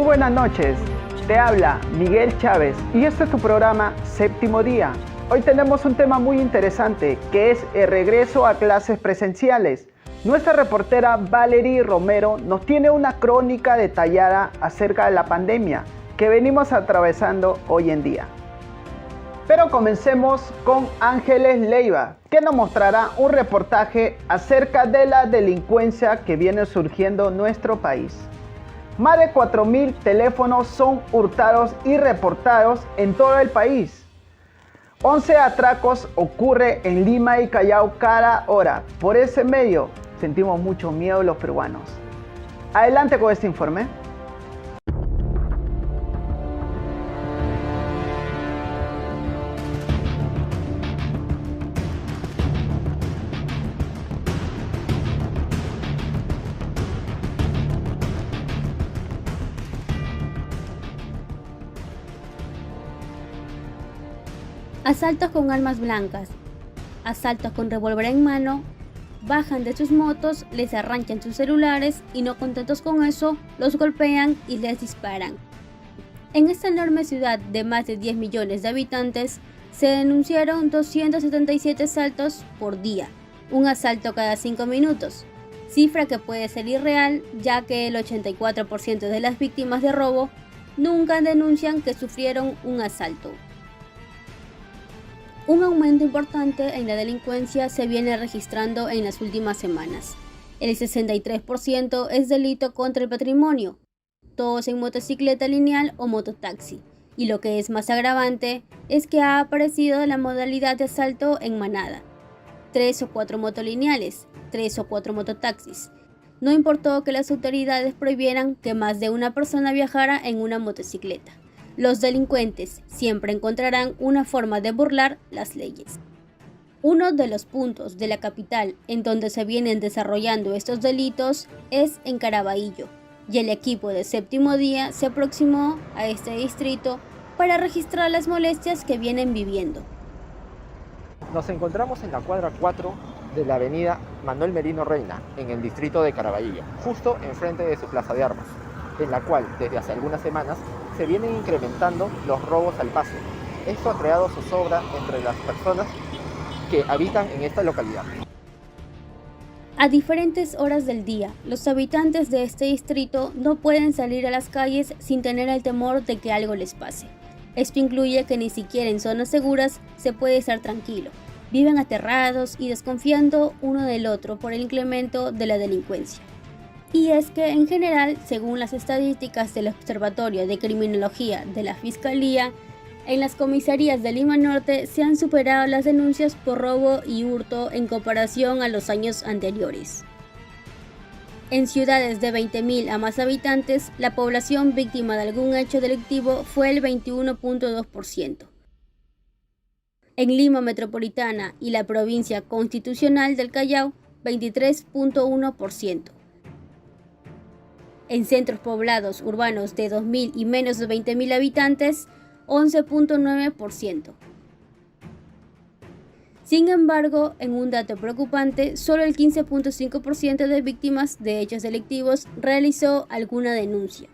buenas noches, te habla Miguel Chávez y este es tu programa Séptimo Día. Hoy tenemos un tema muy interesante que es el regreso a clases presenciales. Nuestra reportera Valerie Romero nos tiene una crónica detallada acerca de la pandemia que venimos atravesando hoy en día. Pero comencemos con Ángeles Leiva, que nos mostrará un reportaje acerca de la delincuencia que viene surgiendo en nuestro país. Más de 4.000 teléfonos son hurtados y reportados en todo el país. 11 atracos ocurren en Lima y Callao cada hora. Por ese medio sentimos mucho miedo los peruanos. Adelante con este informe. Asaltos con armas blancas, asaltos con revólver en mano, bajan de sus motos, les arranchan sus celulares y no contentos con eso, los golpean y les disparan. En esta enorme ciudad de más de 10 millones de habitantes, se denunciaron 277 asaltos por día, un asalto cada 5 minutos, cifra que puede ser irreal ya que el 84% de las víctimas de robo nunca denuncian que sufrieron un asalto. Un aumento importante en la delincuencia se viene registrando en las últimas semanas. El 63% es delito contra el patrimonio, todos en motocicleta lineal o mototaxi. Y lo que es más agravante es que ha aparecido la modalidad de asalto en manada. 3 o 4 motolineales, 3 o 4 mototaxis. No importó que las autoridades prohibieran que más de una persona viajara en una motocicleta. Los delincuentes siempre encontrarán una forma de burlar las leyes. Uno de los puntos de la capital en donde se vienen desarrollando estos delitos es en Caraballo, y el equipo de Séptimo Día se aproximó a este distrito para registrar las molestias que vienen viviendo. Nos encontramos en la cuadra 4 de la avenida Manuel Merino Reina, en el distrito de Caraballo, justo enfrente de su plaza de armas, en la cual desde hace algunas semanas se vienen incrementando los robos al paso. Esto ha creado zozobra entre las personas que habitan en esta localidad. A diferentes horas del día, los habitantes de este distrito no pueden salir a las calles sin tener el temor de que algo les pase. Esto incluye que ni siquiera en zonas seguras se puede estar tranquilo. Viven aterrados y desconfiando uno del otro por el incremento de la delincuencia. Y es que en general, según las estadísticas del Observatorio de Criminología de la Fiscalía, en las comisarías de Lima Norte se han superado las denuncias por robo y hurto en comparación a los años anteriores. En ciudades de 20.000 a más habitantes, la población víctima de algún hecho delictivo fue el 21.2%. En Lima Metropolitana y la provincia constitucional del Callao, 23.1%. En centros poblados urbanos de 2.000 y menos de 20.000 habitantes, 11.9%. Sin embargo, en un dato preocupante, solo el 15.5% de víctimas de hechos delictivos realizó alguna denuncia.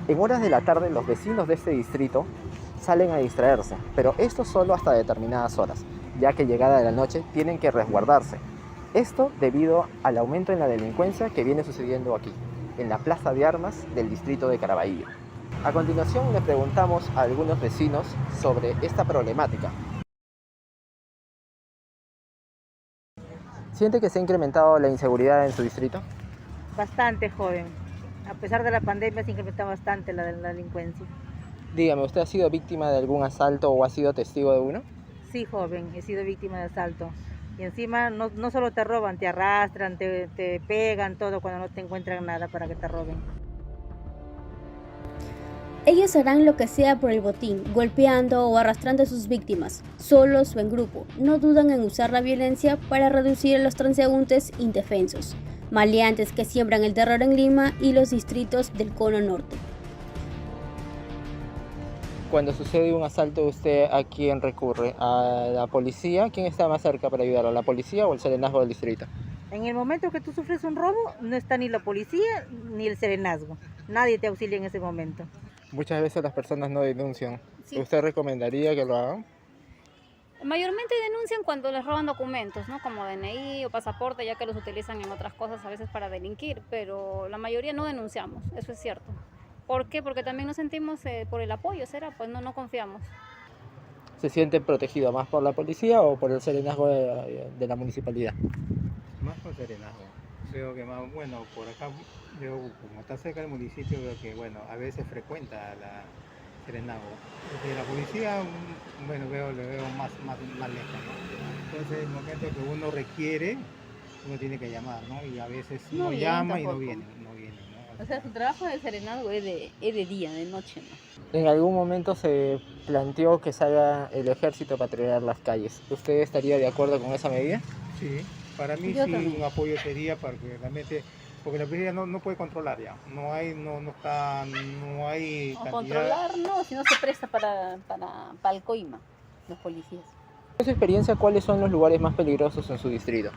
En horas de la tarde, los vecinos de este distrito salen a distraerse, pero esto solo hasta determinadas horas, ya que llegada de la noche tienen que resguardarse. Esto debido al aumento en la delincuencia que viene sucediendo aquí, en la plaza de armas del distrito de Caraballo. A continuación le preguntamos a algunos vecinos sobre esta problemática. ¿Siente que se ha incrementado la inseguridad en su distrito? Bastante, joven. A pesar de la pandemia se incrementa bastante la delincuencia. Dígame, ¿usted ha sido víctima de algún asalto o ha sido testigo de uno? Sí, joven, he sido víctima de asalto. Y encima no solo te roban, te arrastran, te pegan, todo cuando no te encuentran nada para que te roben. Ellos harán lo que sea por el botín, golpeando o arrastrando a sus víctimas, solos o en grupo. No dudan en usar la violencia para reducir a los transeúntes indefensos, maleantes que siembran el terror en Lima y los distritos del Cono Norte. Cuando sucede un asalto, ¿usted a quién recurre? ¿A la policía? ¿Quién está más cerca para ayudarlo? ¿La policía o el serenazgo del distrito? En el momento que tú sufres un robo, no está ni la policía ni el serenazgo. Nadie te auxilia en ese momento. Muchas veces las personas no denuncian. Sí. ¿Usted recomendaría que lo hagan? Mayormente denuncian cuando les roban documentos, ¿no? Como DNI o pasaporte, ya que los utilizan en otras cosas a veces para delinquir, pero la mayoría no denunciamos, eso es cierto. ¿Por qué? Porque también nos sentimos por el apoyo, ¿será? Pues no confiamos. ¿Se siente protegido más por la policía o por el serenazgo de la municipalidad? Más por serenazgo. Veo que más, bueno, por acá veo, como está cerca del municipio, veo que, bueno, a veces frecuenta la serenazgo. Desde la policía, bueno, le veo más lejos, ¿no? Entonces, en el momento que uno requiere, uno tiene que llamar, ¿no? Y a veces No uno vienen llama y no tampoco. vienen, ¿no? O sea, su trabajo de serenazgo es de día, de noche, ¿no? En algún momento se planteó que salga el ejército a patrullar las calles. ¿Usted estaría de acuerdo con esa medida? Sí, para mí Yo sí también. un apoyo sería porque realmente, porque la policía no puede controlar ya, no hay O cantidad. controlar, no, si no se presta para el coima, los policías. En su experiencia, ¿cuáles son los lugares más peligrosos en su distrito?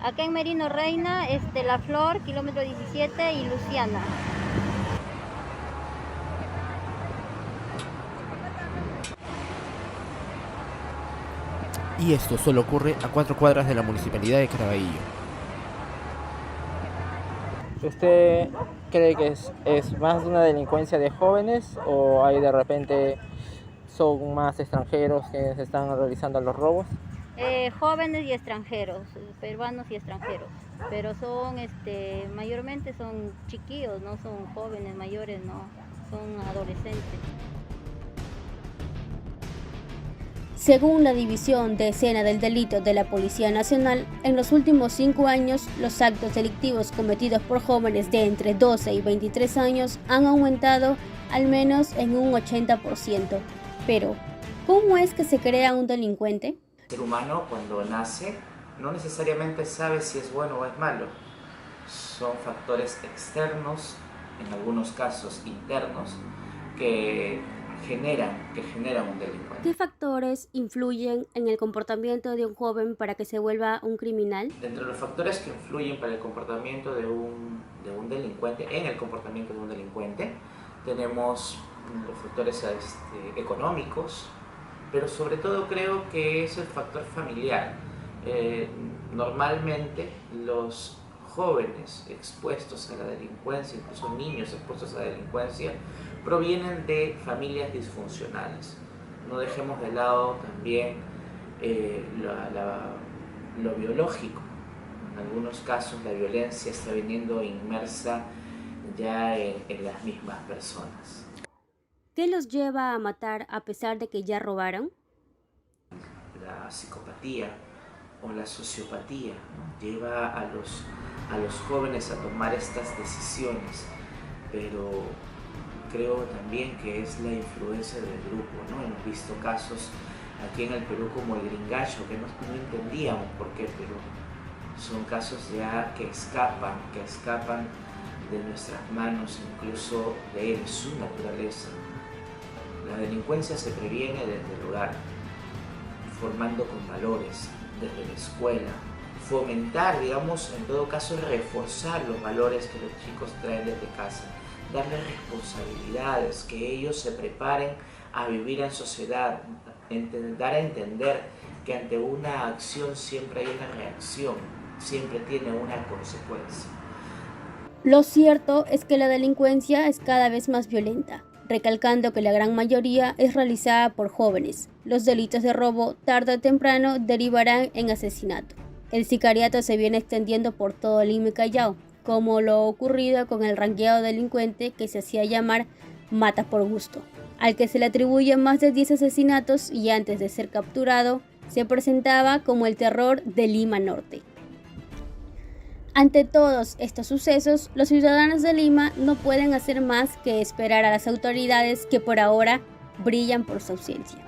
Acá en Merino Reina, La Flor, kilómetro 17 y Luciana. Y esto solo ocurre a 4 cuadras de la municipalidad de Caraballo. ¿Usted cree que es más una delincuencia de jóvenes o hay de repente son más extranjeros que se están realizando los robos? Jóvenes y extranjeros, peruanos y extranjeros. Pero son, mayormente son chiquillos, no son jóvenes, mayores, no, son adolescentes. Según la División de Escena del Delito de la Policía Nacional, en los últimos 5 años, los actos delictivos cometidos por jóvenes de entre 12 y 23 años han aumentado al menos en un 80%. Pero, ¿cómo es que se crea un delincuente? El ser humano cuando nace no necesariamente sabe si es bueno o es malo. Son factores externos, en algunos casos internos, que generan un delincuente. ¿Qué factores influyen en el comportamiento de un joven para que se vuelva un criminal? Entre los factores que influyen para el comportamiento de un delincuente, en el comportamiento de un delincuente, tenemos los factores económicos, pero sobre todo creo que es el factor familiar. Normalmente los jóvenes expuestos a la delincuencia, incluso niños expuestos a la delincuencia, provienen de familias disfuncionales. No dejemos de lado también lo biológico. En algunos casos la violencia está viniendo inmersa ya en las mismas personas. ¿Qué los lleva a matar a pesar de que ya robaron? La psicopatía o la sociopatía, ¿no? Lleva a los jóvenes a tomar estas decisiones, pero creo también que es la influencia del grupo, ¿no? Hemos visto casos aquí en el Perú como el gringacho, que no entendíamos por qué, pero son casos ya que escapan de nuestras manos, incluso de él, su naturaleza. La delincuencia se previene desde el hogar, formando con valores, desde la escuela, fomentar, digamos, en todo caso reforzar los valores que los chicos traen desde casa, darles responsabilidades, que ellos se preparen a vivir en sociedad, dar a entender que ante una acción siempre hay una reacción, siempre tiene una consecuencia. Lo cierto es que la delincuencia es cada vez más violenta, recalcando que la gran mayoría es realizada por jóvenes. Los delitos de robo tarde o temprano derivarán en asesinato. El sicariato se viene extendiendo por todo Lima y Callao, como lo ocurrido con el ranqueado delincuente que se hacía llamar Mata por Gusto, al que se le atribuyen más de 10 asesinatos y antes de ser capturado se presentaba como el terror de Lima Norte. Ante todos estos sucesos, los ciudadanos de Lima no pueden hacer más que esperar a las autoridades que por ahora brillan por su ausencia.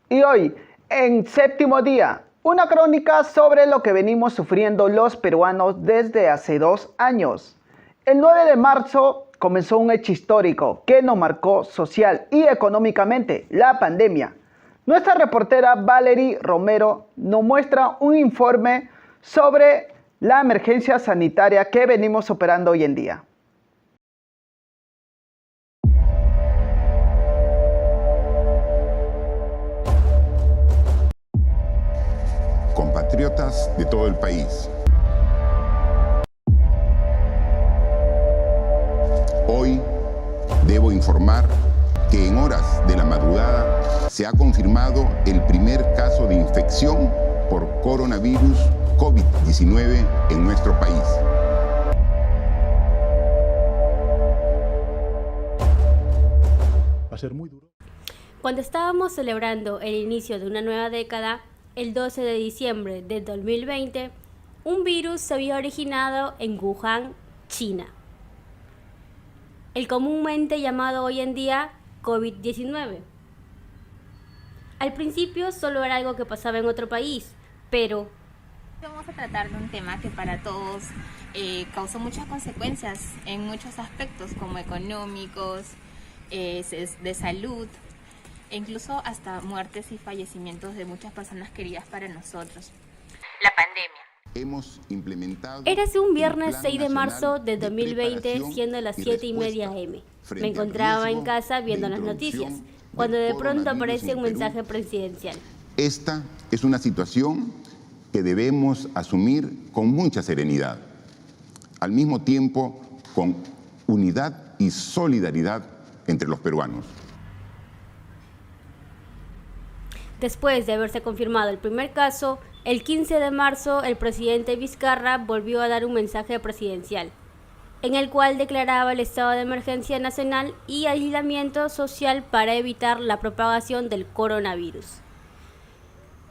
Y hoy, En Séptimo Día, una crónica sobre lo que venimos sufriendo los peruanos desde hace 2 años. El 9 de marzo comenzó un hecho histórico que nos marcó social y económicamente, la pandemia. Nuestra reportera Valerie Romero nos muestra un informe sobre la emergencia sanitaria que venimos operando hoy en día. Compatriotas de todo el país, hoy debo informar que en horas de la madrugada se ha confirmado el primer caso de infección por coronavirus COVID-19 en nuestro país. Va a ser muy duro. Cuando estábamos celebrando el inicio de una nueva década, el 12 de diciembre de 2020, un virus se había originado en Wuhan, China. El comúnmente llamado hoy en día COVID-19. Al principio solo era algo que pasaba en otro país, pero vamos a tratar de un tema que para todos causó muchas consecuencias en muchos aspectos, como económicos, de salud, e incluso hasta muertes y fallecimientos de muchas personas queridas para nosotros. La pandemia. Hemos implementado. Érase un viernes 6 de marzo de 2020, siendo las 7:30 am. Me encontraba en casa viendo las noticias, cuando de pronto aparece un mensaje presidencial. Esta es una situación que debemos asumir con mucha serenidad, al mismo tiempo con unidad y solidaridad entre los peruanos. Después de haberse confirmado el primer caso, el 15 de marzo el presidente Vizcarra volvió a dar un mensaje presidencial, en el cual declaraba el estado de emergencia nacional y aislamiento social para evitar la propagación del coronavirus,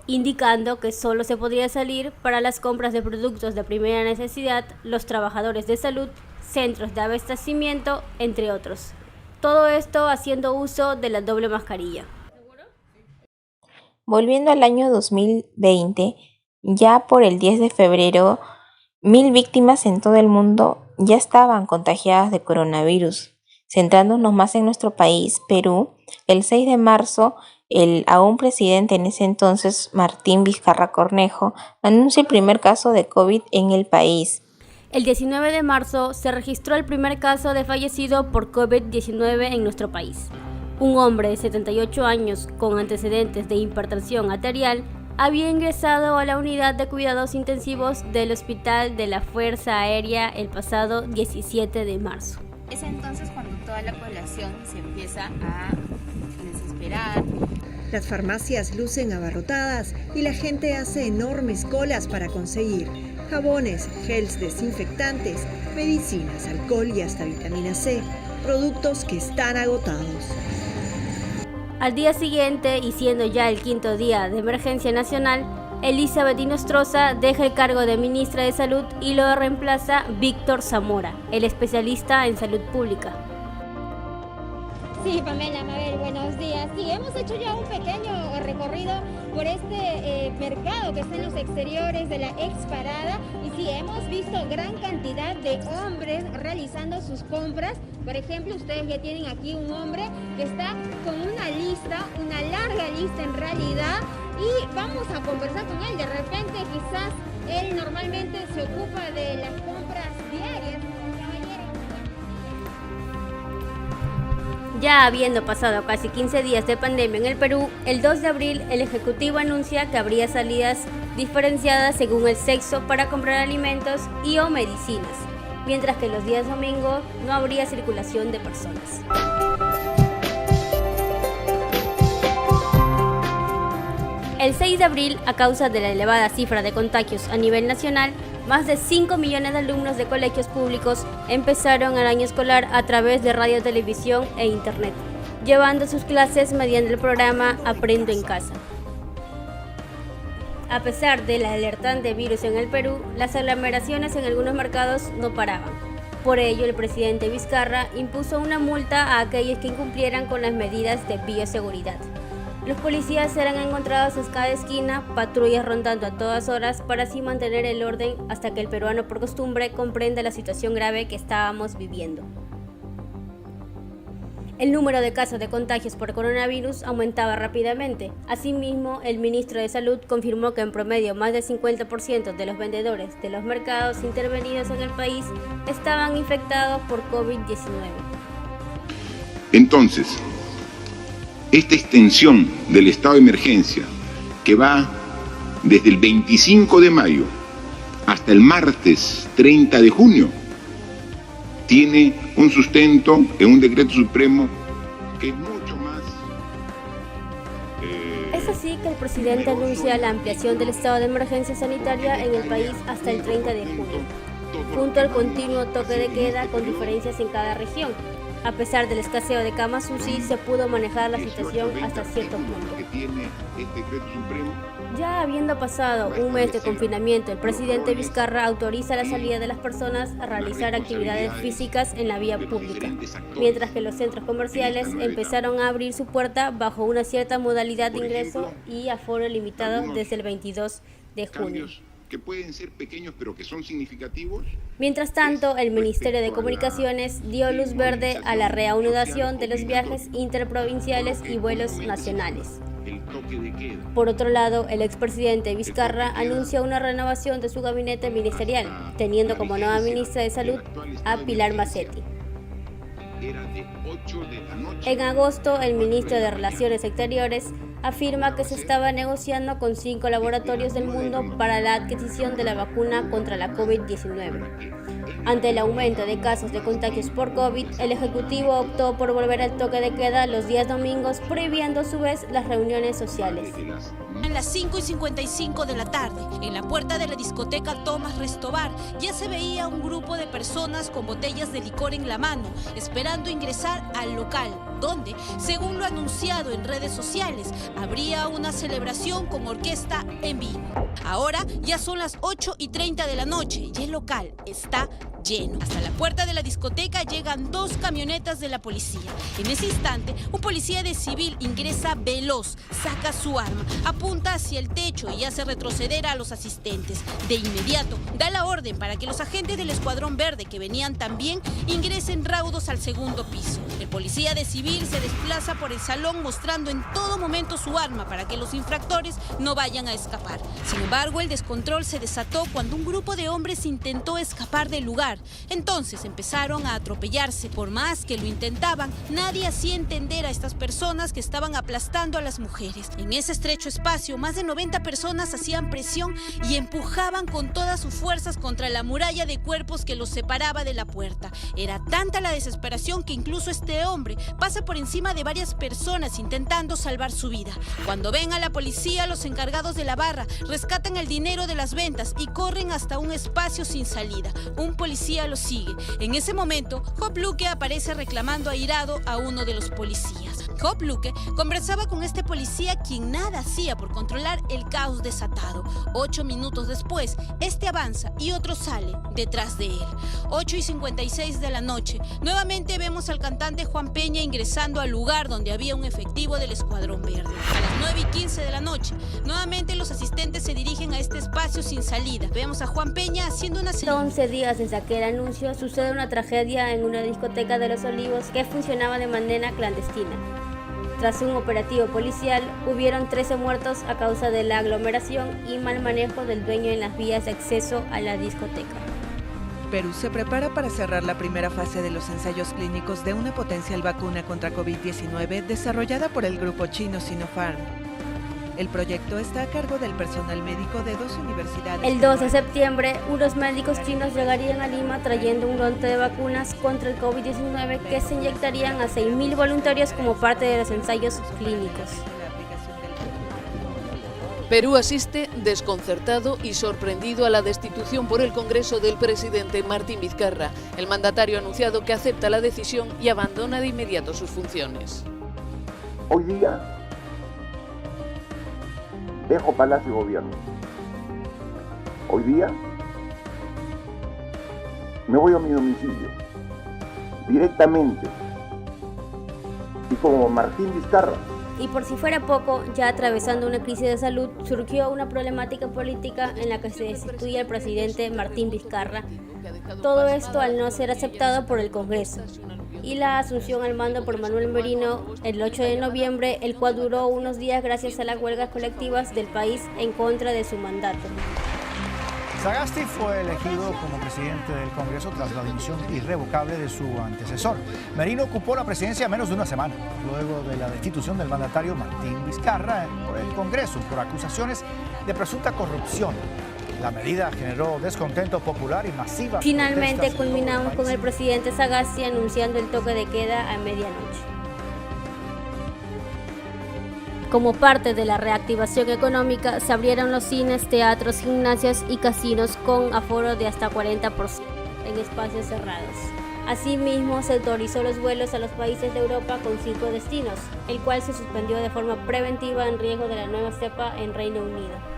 indicando que solo se podría salir para las compras de productos de primera necesidad, los trabajadores de salud, centros de abastecimiento, entre otros. Todo esto haciendo uso de la doble mascarilla. Volviendo al año 2020, ya por el 10 de febrero, 1.000 víctimas en todo el mundo ya estaban contagiadas de coronavirus. Centrándonos más en nuestro país, Perú, el 6 de marzo, el aún presidente en ese entonces, Martín Vizcarra Cornejo, anuncia el primer caso de COVID en el país. El 19 de marzo se registró el primer caso de fallecido por COVID-19 en nuestro país. Un hombre de 78 años con antecedentes de hipertensión arterial había ingresado a la unidad de cuidados intensivos del Hospital de la Fuerza Aérea el pasado 17 de marzo. Es entonces cuando toda la población se empieza a desesperar. Las farmacias lucen abarrotadas y la gente hace enormes colas para conseguir jabones, gels desinfectantes, medicinas, alcohol y hasta vitamina C, productos que están agotados. Al día siguiente, y siendo ya el 5º día de emergencia nacional, Elizabeth Inostroza deja el cargo de ministra de Salud y lo reemplaza Víctor Zamora, el especialista en salud pública. Sí, Pamela, Mabel, buenos días. Sí, hemos hecho ya un pequeño recorrido por este mercado que está en los exteriores de la Exparada y sí, hemos visto gran cantidad de hombres realizando sus compras. Por ejemplo, ustedes ya tienen aquí un hombre que está con una lista, una larga lista en realidad, y vamos a conversar con él. De repente, quizás él normalmente se ocupa de las compras diarias. Ya habiendo pasado casi 15 días de pandemia en el Perú, el 2 de abril el Ejecutivo anuncia que habría salidas diferenciadas según el sexo para comprar alimentos y o medicinas, mientras que los días domingos no habría circulación de personas. El 6 de abril, a causa de la elevada cifra de contagios a nivel nacional, más de 5 millones de alumnos de colegios públicos empezaron el año escolar a través de radio, televisión e internet, llevando sus clases mediante el programa Aprendo en Casa. A pesar del alertante virus en el Perú, las aglomeraciones en algunos mercados no paraban. Por ello, el presidente Vizcarra impuso una multa a aquellos que incumplieran con las medidas de bioseguridad. Los policías serán encontrados en cada esquina, patrullas rondando a todas horas para así mantener el orden hasta que el peruano por costumbre comprenda la situación grave que estábamos viviendo. El número de casos de contagios por coronavirus aumentaba rápidamente. Asimismo, el ministro de Salud confirmó que en promedio más del 50% de los vendedores de los mercados intervenidos en el país estaban infectados por COVID-19. Entonces, esta extensión del estado de emergencia, que va desde el 25 de mayo hasta el martes 30 de junio, tiene un sustento en un decreto supremo que es mucho más... Es así que el presidente anuncia la ampliación del estado de emergencia sanitaria en el país hasta el 30 de junio, junto al continuo toque de queda con diferencias en cada región. A pesar del escaseo de camas UCI, se pudo manejar la situación hasta cierto punto. Ya habiendo pasado un mes de confinamiento, el presidente Vizcarra autoriza la salida de las personas a realizar actividades físicas en la vía pública, mientras que los centros comerciales empezaron a abrir su puerta bajo una cierta modalidad de ingreso y aforo limitado desde el 22 de junio. Que pueden ser pequeños pero que son significativos. Mientras tanto, el Ministerio de Comunicaciones dio luz verde a la reanudación de los viajes interprovinciales y vuelos nacionales. Por otro lado, el expresidente Vizcarra anuncia una renovación de su gabinete ministerial, teniendo como nueva ministra de Salud a Pilar Macetti. En agosto, el ministro de Relaciones Exteriores afirma que se estaba negociando con 5 laboratorios del mundo para la adquisición de la vacuna contra la COVID-19. Ante el aumento de casos de contagios por COVID, el Ejecutivo optó por volver al toque de queda los días domingos, prohibiendo a su vez las reuniones sociales. En las 5:55 de la tarde, en la puerta de la discoteca Tomás Restobar, ya se veía un grupo de personas con botellas de licor en la mano, esperando ingresar al local, donde, según lo anunciado en redes sociales, habría una celebración con orquesta en vivo. Ahora ya son las 8:30 de la noche y el local está lleno. Hasta la puerta de la discoteca llegan 2 camionetas de la policía. En ese instante, un policía de civil ingresa veloz, saca su arma, apunta hacia el techo y hace retroceder a los asistentes. De inmediato, da la orden para que los agentes del Escuadrón Verde, que venían también, ingresen raudos al segundo piso. El policía de civil se desplaza por el salón mostrando en todo momento su arma para que los infractores no vayan a escapar. Sin embargo, el descontrol se desató cuando un grupo de hombres intentó escapar del lugar. Entonces empezaron a atropellarse. Por más que lo intentaban, nadie hacía entender a estas personas que estaban aplastando a las mujeres. En ese estrecho espacio, más de 90 personas hacían presión y empujaban con todas sus fuerzas contra la muralla de cuerpos que los separaba de la puerta. Era tanta la desesperación que incluso este hombre pasa por encima de varias personas intentando salvar su vida. Cuando ven a la policía, los encargados de la barra rescatan el dinero de las ventas y corren hasta un espacio sin salida. Un policía lo sigue. En ese momento, Job Luque aparece reclamando airado a uno de los policías. Job Luque conversaba con este policía, quien nada hacía por controlar el caos desatado. 8 minutos después, este avanza y otro sale detrás de él. 8:56 de la noche, nuevamente vemos al cantante Juan Peña ingresando al lugar donde había un efectivo del Escuadrón Verde. A las 9:15 de la noche, nuevamente los asistentes se dirigen a este espacio sin salida. Vemos a Juan Peña haciendo una... 11 días desde aquel anuncio, sucede una tragedia en una discoteca de Los Olivos que funcionaba de manera clandestina. Tras un operativo policial, hubieron 13 muertos a causa de la aglomeración y mal manejo del dueño en las vías de acceso a la discoteca. Perú se prepara para cerrar la primera fase de los ensayos clínicos de una potencial vacuna contra COVID-19 desarrollada por el grupo chino Sinopharm. El proyecto está a cargo del personal médico de 2 universidades. El 2 de septiembre, unos médicos chinos llegarían a Lima trayendo un lote de vacunas contra el COVID-19 que se inyectarían a 6.000 voluntarios como parte de los ensayos clínicos. Perú asiste desconcertado y sorprendido a la destitución por el Congreso del presidente Martín Vizcarra. El mandatario ha anunciado que acepta la decisión y abandona de inmediato sus funciones. Hoy día dejo Palacio de Gobierno. Hoy día me voy a mi domicilio directamente y como Martín Vizcarra Y por si fuera poco, ya atravesando una crisis de salud, surgió una problemática política en la que se destituye al presidente Martín Vizcarra. Todo esto al no ser aceptado por el Congreso. Y la asunción al mando por Manuel Merino el 8 de noviembre, el cual duró unos días gracias a las huelgas colectivas del país en contra de su mandato. Sagasti fue elegido como presidente del Congreso tras la dimisión irrevocable de su antecesor. Merino ocupó la presidencia menos de una semana, luego de la destitución del mandatario Martín Vizcarra por el Congreso por acusaciones de presunta corrupción. La medida generó descontento popular y masiva. Finalmente culminamos con el presidente Sagasti anunciando el toque de queda a medianoche. Como parte de la reactivación económica, se abrieron los cines, teatros, gimnasios y casinos con aforo de hasta 40% en espacios cerrados. Asimismo, se autorizó los vuelos a los países de Europa con 5 destinos, el cual se suspendió de forma preventiva en riesgo de la nueva cepa en Reino Unido.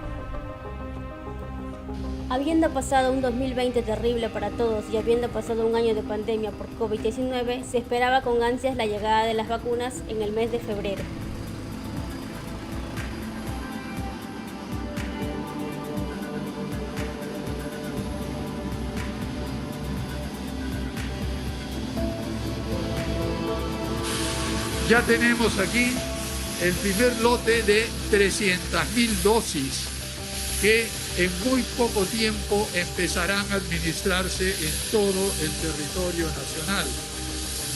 Habiendo pasado un 2020 terrible para todos y habiendo pasado un año de pandemia por COVID-19, se esperaba con ansias la llegada de las vacunas en el mes de febrero. Ya tenemos aquí el primer lote de 300.000 dosis que en muy poco tiempo empezarán a administrarse en todo el territorio nacional.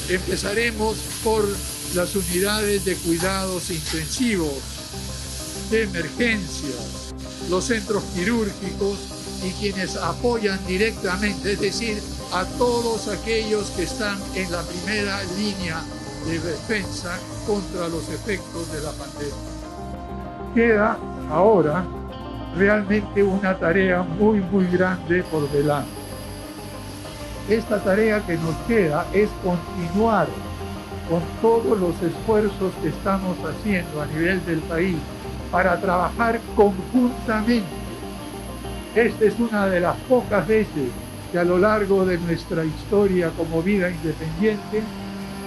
Empezaremos por las unidades de cuidados intensivos, de emergencia, los centros quirúrgicos y quienes apoyan directamente, es decir, a todos aquellos que están en la primera línea de defensa contra los efectos de la pandemia. Queda ahora realmente una tarea muy grande por delante. Esta tarea que nos queda es continuar con todos los esfuerzos que estamos haciendo a nivel del país para trabajar conjuntamente. Esta es una de las pocas veces que a lo largo de nuestra historia como vida independiente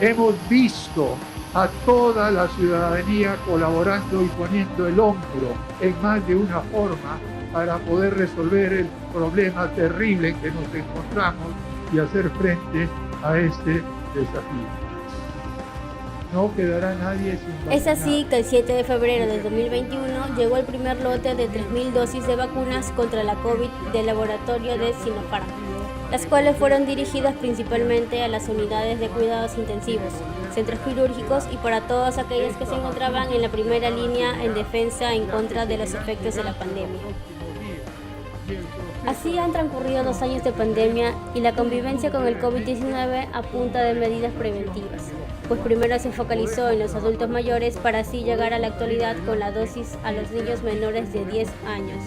hemos visto a toda la ciudadanía colaborando y poniendo el hombro en más de una forma para poder resolver el problema terrible en que nos encontramos y hacer frente a este desafío. No quedará nadie sin vacunar. Es así que el 7 de febrero del 2021 llegó el primer lote de 3.000 dosis de vacunas contra la COVID del laboratorio de Sinopharm, las cuales fueron dirigidas principalmente a las unidades de cuidados intensivos, centros quirúrgicos y para todos aquellos que se encontraban en la primera línea en defensa en contra de los efectos de la pandemia. Así han transcurrido 2 años de pandemia y la convivencia con el COVID-19 a punta de medidas preventivas, pues primero se focalizó en los adultos mayores para así llegar a la actualidad con la dosis a los niños menores de 10 años.